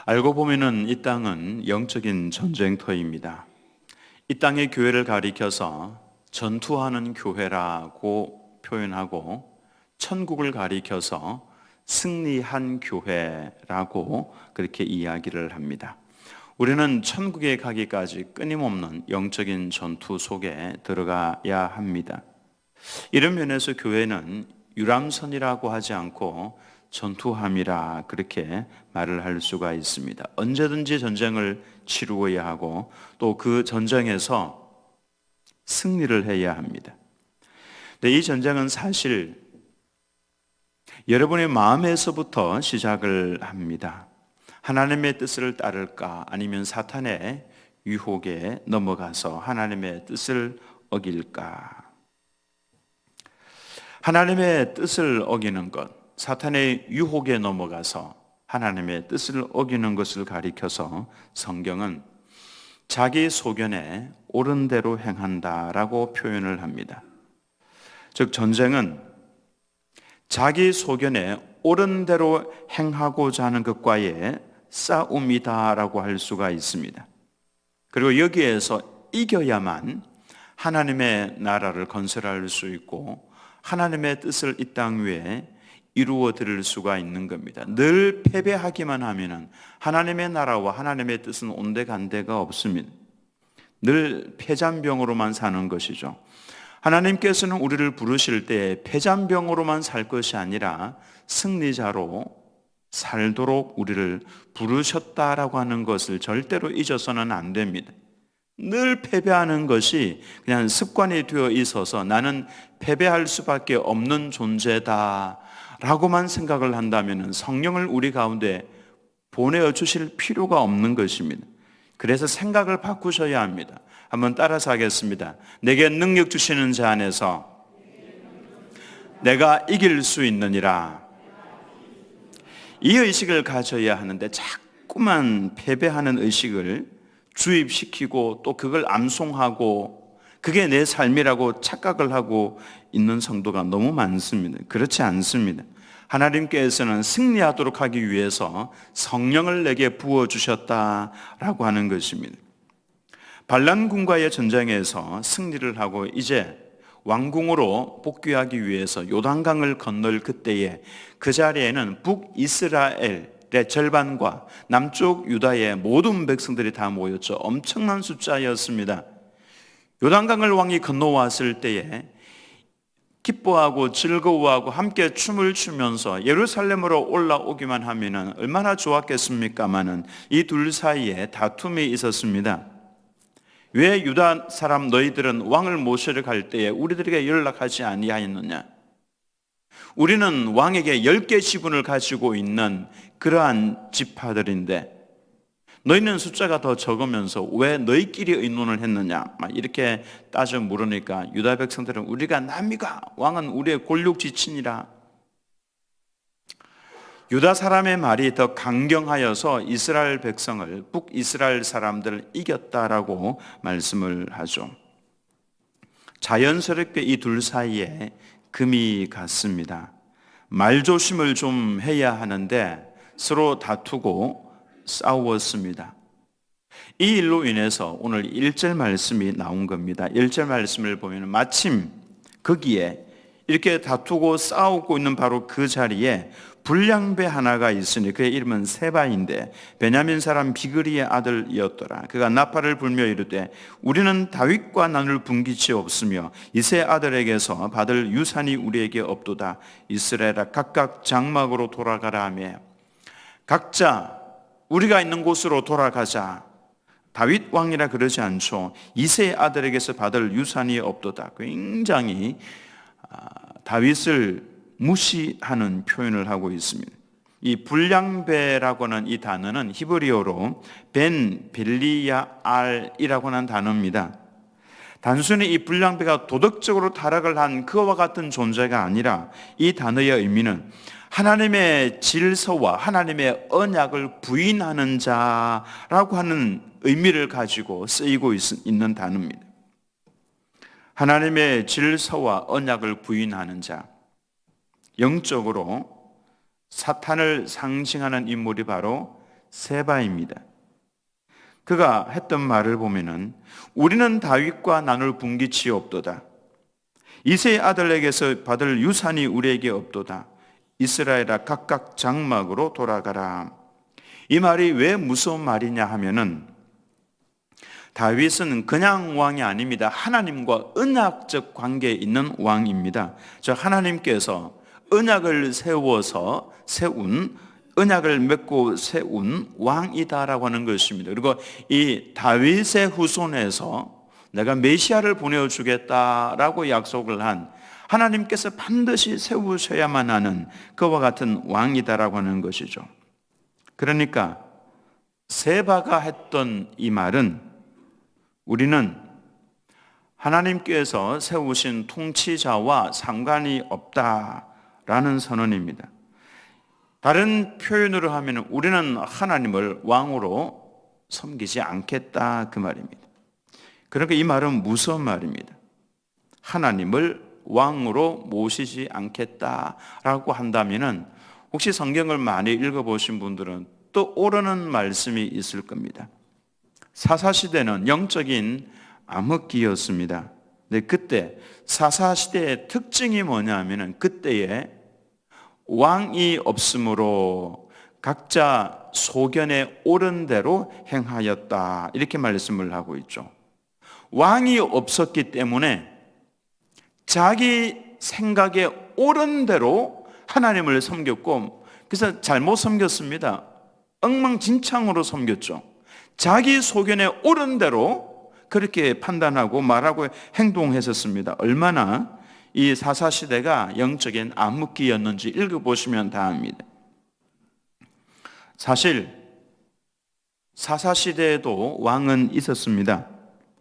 알고 보면은 이 땅은 영적인 전쟁터입니다. 이 땅의 교회를 가리켜서 전투하는 교회라고 표현하고, 천국을 가리켜서 승리한 교회라고 그렇게 이야기를 합니다. 우리는 천국에 가기까지 끊임없는 영적인 전투 속에 들어가야 합니다. 이런 면에서 교회는 유람선이라고 하지 않고 전투함이라 그렇게 말을 할 수가 있습니다. 언제든지 전쟁을 치루어야 하고 또 그 전쟁에서 승리를 해야 합니다. 근데 이 전쟁은 사실 여러분의 마음에서부터 시작을 합니다. 하나님의 뜻을 따를까 아니면 사탄의 유혹에 넘어가서 하나님의 뜻을 어길까? 하나님의 뜻을 어기는 것, 사탄의 유혹에 넘어가서 하나님의 뜻을 어기는 것을 가리켜서 성경은 자기 소견에 옳은 대로 행한다라고 표현을 합니다. 즉 전쟁은 자기 소견에 옳은 대로 행하고자 하는 것과의 싸움이다라고 할 수가 있습니다. 그리고 여기에서 이겨야만 하나님의 나라를 건설할 수 있고 하나님의 뜻을 이 땅 위에 이루어 드릴 수가 있는 겁니다. 늘 패배하기만 하면은 하나님의 나라와 하나님의 뜻은 온데간데가 없습니다. 늘 패잔병으로만 사는 것이죠. 하나님께서는 우리를 부르실 때 패잔병으로만 살 것이 아니라 승리자로 살도록 우리를 부르셨다라고 하는 것을 절대로 잊어서는 안 됩니다. 늘 패배하는 것이 그냥 습관이 되어 있어서 나는 패배할 수밖에 없는 존재다 라고만 생각을 한다면 성령을 우리 가운데 보내어 주실 필요가 없는 것입니다. 그래서 생각을 바꾸셔야 합니다. 한번 따라서 하겠습니다. 내게 능력 주시는 자 안에서 내가 이길 수 있느니라. 이 의식을 가져야 하는데 자꾸만 패배하는 의식을 주입시키고 또 그걸 암송하고 그게 내 삶이라고 착각을 하고 있는 성도가 너무 많습니다. 그렇지 않습니다. 하나님께서는 승리하도록 하기 위해서 성령을 내게 부어주셨다라고 하는 것입니다. 반란군과의 전쟁에서 승리를 하고 이제 왕궁으로 복귀하기 위해서 요단강을 건널 그때에 그 자리에는 북이스라엘의 절반과 남쪽 유다의 모든 백성들이 다 모였죠. 엄청난 숫자였습니다. 요단강을 왕이 건너왔을 때에 기뻐하고 즐거워하고 함께 춤을 추면서 예루살렘으로 올라오기만 하면 얼마나 좋았겠습니까마는 이 둘 사이에 다툼이 있었습니다. 왜 유다 사람 너희들은 왕을 모시러 갈 때에 우리들에게 연락하지 아니하였느냐? 우리는 왕에게 10개 지분을 가지고 있는 그러한 지파들인데 너희는 숫자가 더 적으면서 왜 너희끼리 의논을 했느냐? 이렇게 따져 물으니까 유다 백성들은 우리가 남이가 왕은 우리의 골육지친이라. 유다 사람의 말이 더 강경하여서 이스라엘 백성을 북이스라엘 사람들을 이겼다라고 말씀을 하죠. 자연스럽게 이 둘 사이에 금이 갔습니다. 말조심을 좀 해야 하는데 서로 다투고 싸웠습니다. 이 일로 인해서 오늘 1절 말씀이 나온 겁니다. 1절 말씀을 보면 마침 거기에 이렇게 다투고 싸우고 있는 바로 그 자리에 불량배 하나가 있으니 그의 이름은 세바인데 베냐민 사람 비그리의 아들이었더라. 그가 나팔을 불며 이르되 우리는 다윗과 나눌 분깃이 없으며 이세 아들에게서 받을 유산이 우리에게 없도다. 이스라엘아 각각 장막으로 돌아가라 하며 각자 우리가 있는 곳으로 돌아가자. 다윗 왕이라 그러지 않죠. 이세 아들에게서 받을 유산이 없도다. 굉장히 다윗을 무시하는 표현을 하고 있습니다. 이 불량배라고 하는 이 단어는 히브리어로 벤 벨리야알이라고 하는 단어입니다. 단순히 이 불량배가 도덕적으로 타락을 한 그와 같은 존재가 아니라 이 단어의 의미는 하나님의 질서와 하나님의 언약을 부인하는 자라고 하는 의미를 가지고 쓰이고 있는 단어입니다. 하나님의 질서와 언약을 부인하는 자, 영적으로 사탄을 상징하는 인물이 바로 세바입니다. 그가 했던 말을 보면은 우리는 다윗과 나눌 분깃이 없도다. 이새의 아들에게서 받을 유산이 우리에게 없도다. 이스라엘아 각각 장막으로 돌아가라. 이 말이 왜 무서운 말이냐 하면은 다윗은 그냥 왕이 아닙니다. 하나님과 언약적 관계에 있는 왕입니다. 저 하나님께서 언약을 세워서 세운, 언약을 맺고 세운 왕이다라고 하는 것입니다. 그리고 이 다윗의 후손에서 내가 메시아를 보내주겠다라고 약속을 한 하나님께서 반드시 세우셔야만 하는 그와 같은 왕이다라고 하는 것이죠. 그러니까 세바가 했던 이 말은 우리는 하나님께서 세우신 통치자와 상관이 없다라는 선언입니다. 다른 표현으로 하면 우리는 하나님을 왕으로 섬기지 않겠다 그 말입니다. 그러니까 이 말은 무서운 말입니다. 하나님을 왕으로 모시지 않겠다라고 한다면은 혹시 성경을 많이 읽어보신 분들은 또 오르는 말씀이 있을 겁니다. 사사시대는 영적인 암흑기였습니다. 근데 그때 사사시대의 특징이 뭐냐면은 그때에 왕이 없으므로 각자 소견에 옳은 대로 행하였다. 이렇게 말씀을 하고 있죠. 왕이 없었기 때문에 자기 생각에 옳은 대로 하나님을 섬겼고, 그래서 잘못 섬겼습니다. 엉망진창으로 섬겼죠. 자기 소견에 옳은 대로 그렇게 판단하고 말하고 행동했었습니다. 얼마나 이 사사시대가 영적인 암흑기였는지 읽어보시면 다 압니다. 사실 사사시대에도 왕은 있었습니다.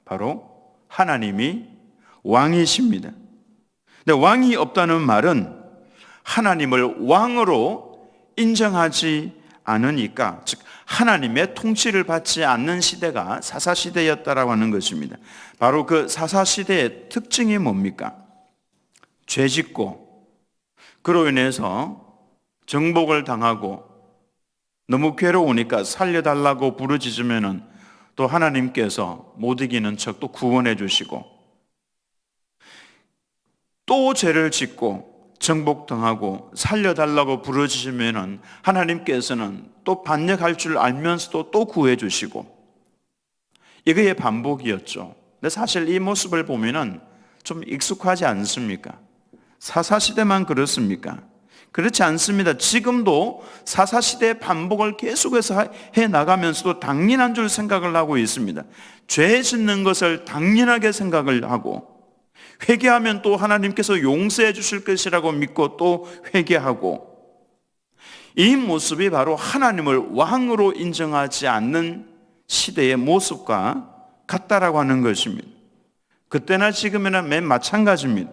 바로 하나님이 왕이십니다. 근데 왕이 없다는 말은 하나님을 왕으로 인정하지 않으니까, 즉 하나님의 통치를 받지 않는 시대가 사사시대였다라고 하는 것입니다. 바로 그 사사시대의 특징이 뭡니까? 죄짓고 그로 인해서 정복을 당하고 너무 괴로우니까 살려달라고 부르짖으면은 또 하나님께서 못 이기는 척 또 구원해 주시고, 또 죄를 짓고 정복당하고 살려달라고 부르짖으면은 하나님께서는 또 반역할 줄 알면서도 또 구해 주시고, 이거의 반복이었죠. 근데 사실 이 모습을 보면은 좀 익숙하지 않습니까? 사사시대만 그렇습니까? 그렇지 않습니다. 지금도 사사시대의 반복을 계속해서 해나가면서도 당연한 줄 생각을 하고 있습니다. 죄 짓는 것을 당연하게 생각을 하고, 회개하면 또 하나님께서 용서해 주실 것이라고 믿고 또 회개하고, 이 모습이 바로 하나님을 왕으로 인정하지 않는 시대의 모습과 같다라고 하는 것입니다. 그때나 지금이나 맨 마찬가지입니다.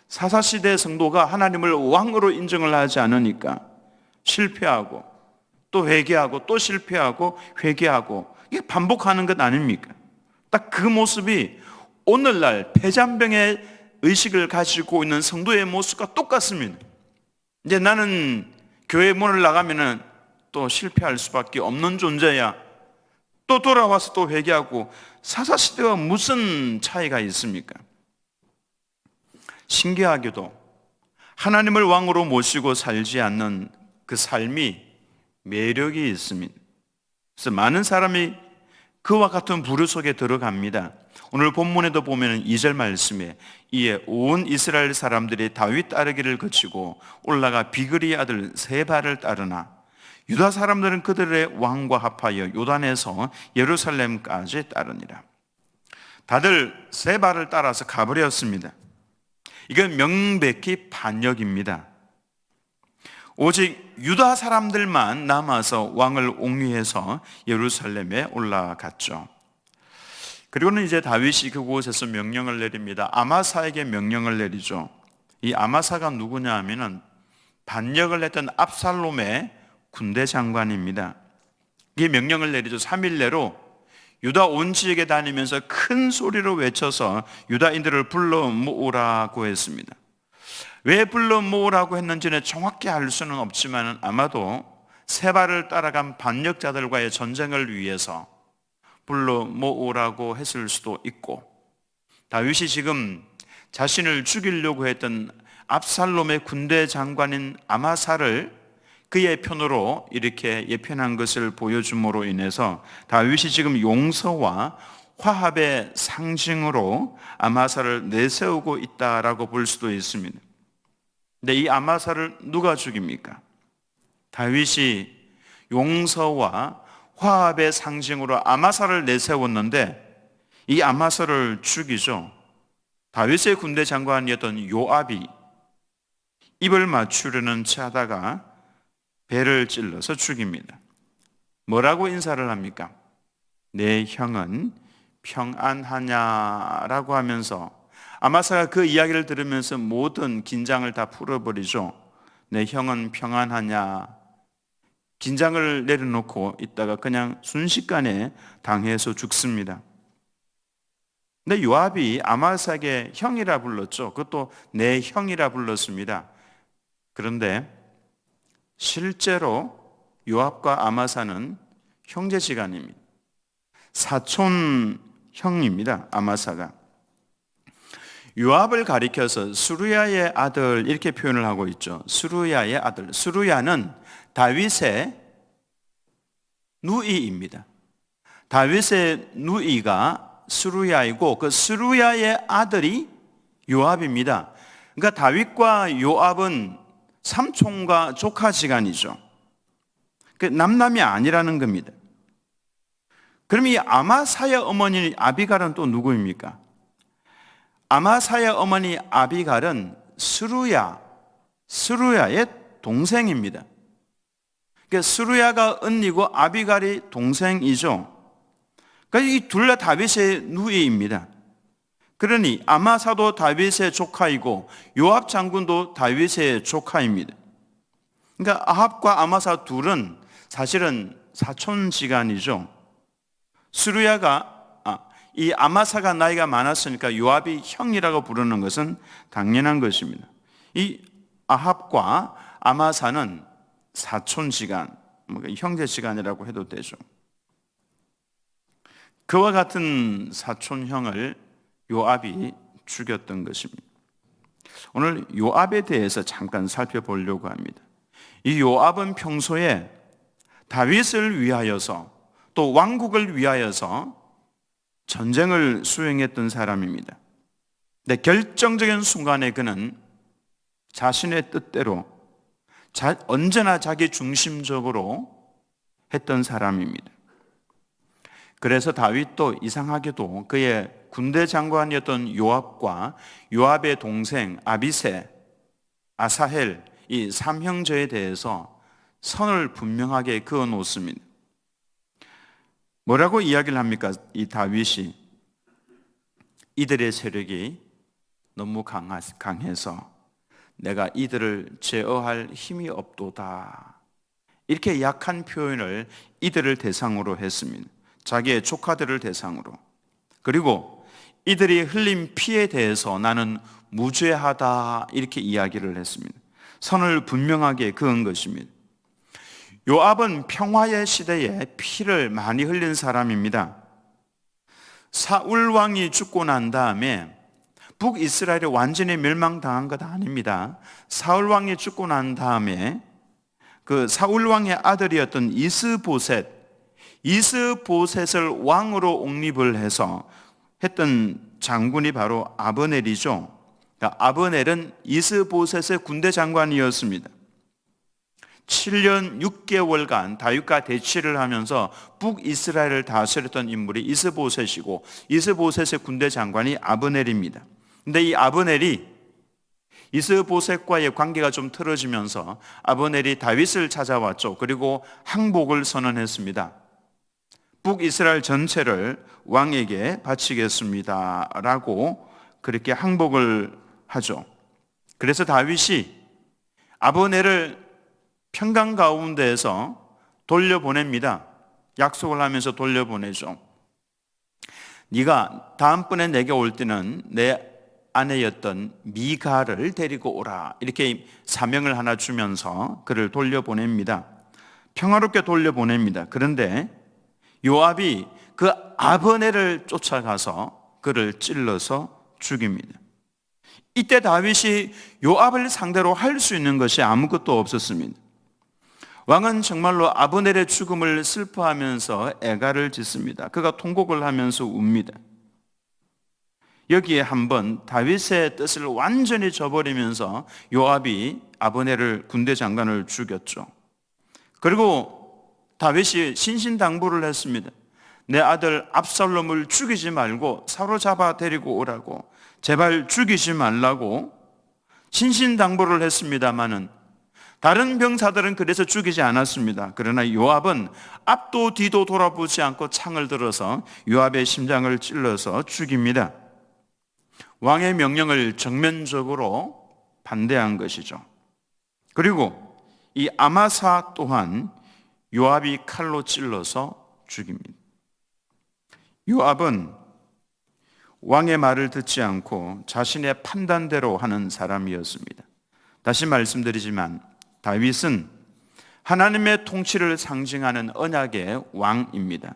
사사시대 성도가 하나님을 왕으로 인정을 하지 않으니까 실패하고 또 회개하고 또 실패하고 회개하고, 이게 반복하는 것 아닙니까? 딱 그 모습이 오늘날 폐잔병의 의식을 가지고 있는 성도의 모습과 똑같습니다. 이제 나는 교회 문을 나가면은 또 실패할 수밖에 없는 존재야. 또 돌아와서 또 회개하고. 사사시대와 무슨 차이가 있습니까? 신기하게도 하나님을 왕으로 모시고 살지 않는 그 삶이 매력이 있습니다. 그래서 많은 사람이 그와 같은 부류 속에 들어갑니다. 오늘 본문에도 보면 2절 말씀에 이에 온 이스라엘 사람들이 다윗 따르기를 거치고 올라가 비그리의 아들 세바를 따르나 유다 사람들은 그들의 왕과 합하여 요단에서 예루살렘까지 따르니라. 다들 세바를 따라서 가버렸습니다. 이건 명백히 반역입니다. 오직 유다 사람들만 남아서 왕을 옹위해서 예루살렘에 올라갔죠. 그리고는 이제 다윗이 그곳에서 명령을 내립니다. 아마사에게 명령을 내리죠. 이 아마사가 누구냐 하면은 반역을 했던 압살롬의 군대 장관입니다. 이 명령을 내리죠. 3일 내로 유다 온 지역에 다니면서 큰 소리로 외쳐서 유다인들을 불러 모으라고 했습니다. 왜 불러 모으라고 했는지는 정확히 알 수는 없지만 아마도 세바를 따라간 반역자들과의 전쟁을 위해서 불러 모으라고 했을 수도 있고, 다윗이 지금 자신을 죽이려고 했던 압살롬의 군대 장관인 아마사를 그의 편으로 이렇게 예편한 것을 보여줌으로 인해서 다윗이 지금 용서와 화합의 상징으로 아마사를 내세우고 있다라고 볼 수도 있습니다. 근데 이 아마사를 누가 죽입니까? 다윗이 용서와 화합의 상징으로 아마사를 내세웠는데 이 아마사를 죽이죠. 다윗의 군대 장관이었던 요압이 입을 맞추려는 채 하다가 배를 찔러서 죽입니다. 뭐라고 인사를 합니까? 내 형은 평안하냐라고 하면서 아마사가 그 이야기를 들으면서 모든 긴장을 다 풀어버리죠. 내 형은 평안하냐. 긴장을 내려놓고 있다가 그냥 순식간에 당해서 죽습니다. 근데 요압이 아마사에게 형이라 불렀죠. 그것도 내 형이라 불렀습니다. 그런데 실제로 요압과 아마사는 형제지간입니다. 사촌 형입니다. 아마사가. 요압을 가리켜서 스루야의 아들 이렇게 표현을 하고 있죠. 스루야의 아들. 스루야는 다윗의 누이입니다. 다윗의 누이가 스루야이고 그 스루야의 아들이 요압입니다. 그러니까 다윗과 요압은 삼촌과 조카지간이죠. 남남이 아니라는 겁니다. 그럼 이 아마사의 어머니 아비갈은 또 누구입니까? 아마사의 어머니 아비갈은 스루야의 동생입니다. 그러니까 스루야가 언니고 아비갈이 동생이죠. 그러니까 이 둘 다 다윗의 누이입니다. 그러니 아마사도 다윗의 조카이고 요압 장군도 다윗의 조카입니다. 그러니까 아합과 아마사 둘은 사실은 사촌지간이죠. 이 아마사가 나이가 많았으니까 요압이 형이라고 부르는 것은 당연한 것입니다. 이 아합과 아마사는 사촌지간, 형제지간이라고 해도 되죠. 그와 같은 사촌형을 요압이 죽였던 것입니다. 오늘 요압에 대해서 잠깐 살펴보려고 합니다. 이 요압은 평소에 다윗을 위하여서 또 왕국을 위하여서 전쟁을 수행했던 사람입니다. 근데 결정적인 순간에 그는 자신의 뜻대로 언제나 자기 중심적으로 했던 사람입니다. 그래서 다윗도 이상하게도 그의 군대 장관이었던 요압과 요압의 동생 아비새, 아사헬 이 삼형제에 대해서 선을 분명하게 그어 놓습니다. 뭐라고 이야기를 합니까? 이 다윗이 이들의 세력이 너무 강해서 내가 이들을 제어할 힘이 없도다. 이렇게 약한 표현을 이들을 대상으로 했습니다. 자기의 조카들을 대상으로. 그리고 이들이 흘린 피에 대해서 나는 무죄하다 이렇게 이야기를 했습니다. 선을 분명하게 그은 것입니다. 요압은 평화의 시대에 피를 많이 흘린 사람입니다. 사울 왕이 죽고 난 다음에 북이스라엘이 완전히 멸망당한 것 아닙니다. 사울 왕이 죽고 난 다음에 그 사울 왕의 아들이었던 이스보셋을 왕으로 옹립을 해서 했던 장군이 바로 아브넬이죠. 그러니까 아브넬은 이스보셋의 군대 장관이었습니다. 7년 6개월간 다윗과 대치를 하면서 북이스라엘을 다스렸던 인물이 이스보셋이고 이스보셋의 군대 장관이 아브넬입니다. 근데 이 아브넬이 이스보셋과의 관계가 좀 틀어지면서 아브넬이 다윗을 찾아왔죠. 그리고 항복을 선언했습니다. 북이스라엘 전체를 왕에게 바치겠습니다 라고 그렇게 항복을 하죠. 그래서 다윗이 아브넬을 평강 가운데에서 돌려보냅니다. 약속을 하면서 돌려보내죠. 네가 다음번에 내게 올 때는 내 아내였던 미갈을 데리고 오라. 이렇게 사명을 하나 주면서 그를 돌려보냅니다. 평화롭게 돌려보냅니다. 그런데 요압이 그 아브넬을 쫓아가서 그를 찔러서 죽입니다. 이때 다윗이 요압을 상대로 할 수 있는 것이 아무것도 없었습니다. 왕은 정말로 아브넬의 죽음을 슬퍼하면서 애가를 짓습니다. 그가 통곡을 하면서 웁니다. 여기에 한번 다윗의 뜻을 완전히 저버리면서 요압이 아브넬을 군대 장관을 죽였죠. 그리고 다윗이 신신당부를 했습니다. 내 아들 압살롬을 죽이지 말고 사로잡아 데리고 오라고, 제발 죽이지 말라고 신신당부를 했습니다마는 다른 병사들은 그래서 죽이지 않았습니다. 그러나 요압은 앞도 뒤도 돌아보지 않고 창을 들어서 요압의 심장을 찔러서 죽입니다. 왕의 명령을 정면적으로 반대한 것이죠. 그리고 이 아마사 또한 요압이 칼로 찔러서 죽입니다. 요압은 왕의 말을 듣지 않고 자신의 판단대로 하는 사람이었습니다. 다시 말씀드리지만 다윗은 하나님의 통치를 상징하는 언약의 왕입니다.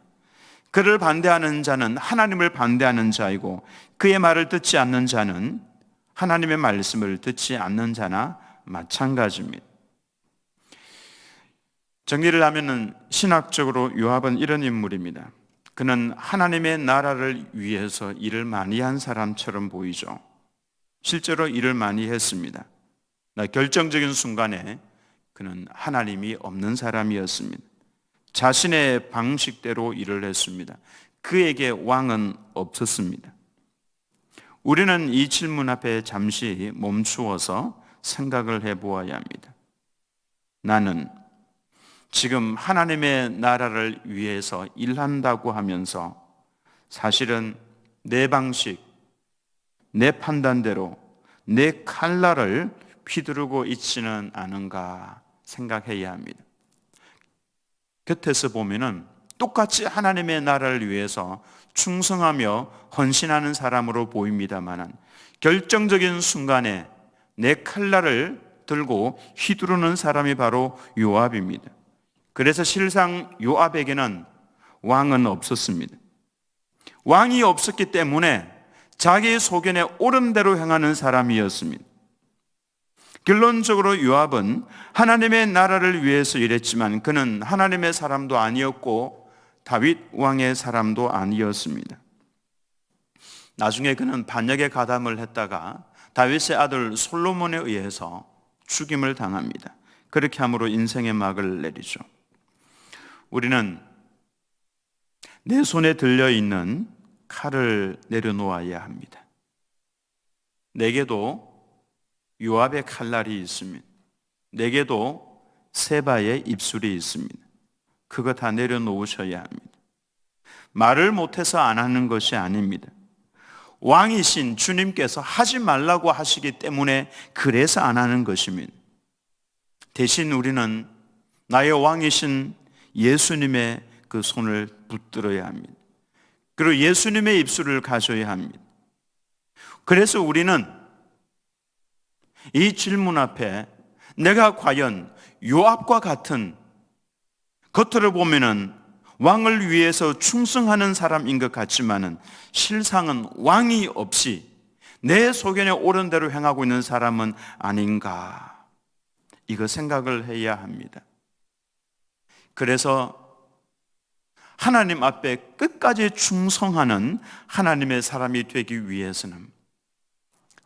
그를 반대하는 자는 하나님을 반대하는 자이고 그의 말을 듣지 않는 자는 하나님의 말씀을 듣지 않는 자나 마찬가지입니다. 정리를 하면은 신학적으로 요압은 이런 인물입니다. 그는 하나님의 나라를 위해서 일을 많이 한 사람처럼 보이죠. 실제로 일을 많이 했습니다. 결정적인 순간에 그는 하나님이 없는 사람이었습니다. 자신의 방식대로 일을 했습니다. 그에게 왕은 없었습니다. 우리는 이 질문 앞에 잠시 멈추어서 생각을 해보아야 합니다. 나는 지금 하나님의 나라를 위해서 일한다고 하면서 사실은 내 방식, 내 판단대로 내 칼날을 휘두르고 있지는 않은가 생각해야 합니다. 곁에서 보면은 똑같이 하나님의 나라를 위해서 충성하며 헌신하는 사람으로 보입니다만 결정적인 순간에 내 칼날을 들고 휘두르는 사람이 바로 요압입니다. 그래서 실상 요압에게는 왕은 없었습니다. 왕이 없었기 때문에 자기 소견에 옳은 대로 행하는 사람이었습니다. 결론적으로 요압은 하나님의 나라를 위해서 일했지만 그는 하나님의 사람도 아니었고 다윗 왕의 사람도 아니었습니다. 나중에 그는 반역에 가담을 했다가 다윗의 아들 솔로몬에 의해서 죽임을 당합니다. 그렇게 함으로 인생의 막을 내리죠. 우리는 내 손에 들려있는 칼을 내려놓아야 합니다. 내게도 요압의 칼날이 있습니다. 내게도 세바의 입술이 있습니다. 그거 다 내려놓으셔야 합니다. 말을 못해서 안 하는 것이 아닙니다. 왕이신 주님께서 하지 말라고 하시기 때문에 그래서 안 하는 것입니다. 대신 우리는 나의 왕이신 예수님의 그 손을 붙들어야 합니다. 그리고 예수님의 입술을 가져야 합니다. 그래서 우리는 이 질문 앞에 내가 과연 요압과 같은 겉으로 보면은 왕을 위해서 충성하는 사람인 것 같지만은 실상은 왕이 없이 내 소견에 옳은 대로 행하고 있는 사람은 아닌가, 이거 생각을 해야 합니다. 그래서 하나님 앞에 끝까지 충성하는 하나님의 사람이 되기 위해서는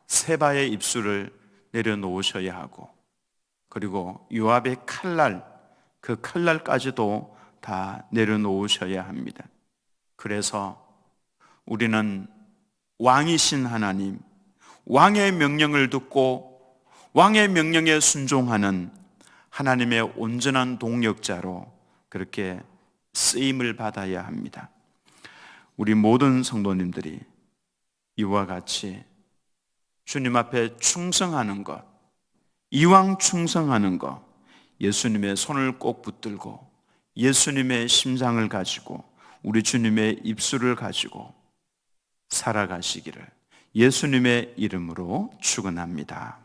세바의 입술을 내려놓으셔야 하고, 그리고 요압의 칼날, 그 칼날까지도 다 내려놓으셔야 합니다. 그래서 우리는 왕이신 하나님, 왕의 명령을 듣고 왕의 명령에 순종하는 하나님의 온전한 동력자로 그렇게 쓰임을 받아야 합니다. 우리 모든 성도님들이 이와 같이 주님 앞에 충성하는 것, 이왕 충성하는 것, 예수님의 손을 꼭 붙들고 예수님의 심장을 가지고 우리 주님의 입술을 가지고 살아가시기를 예수님의 이름으로 축원합니다.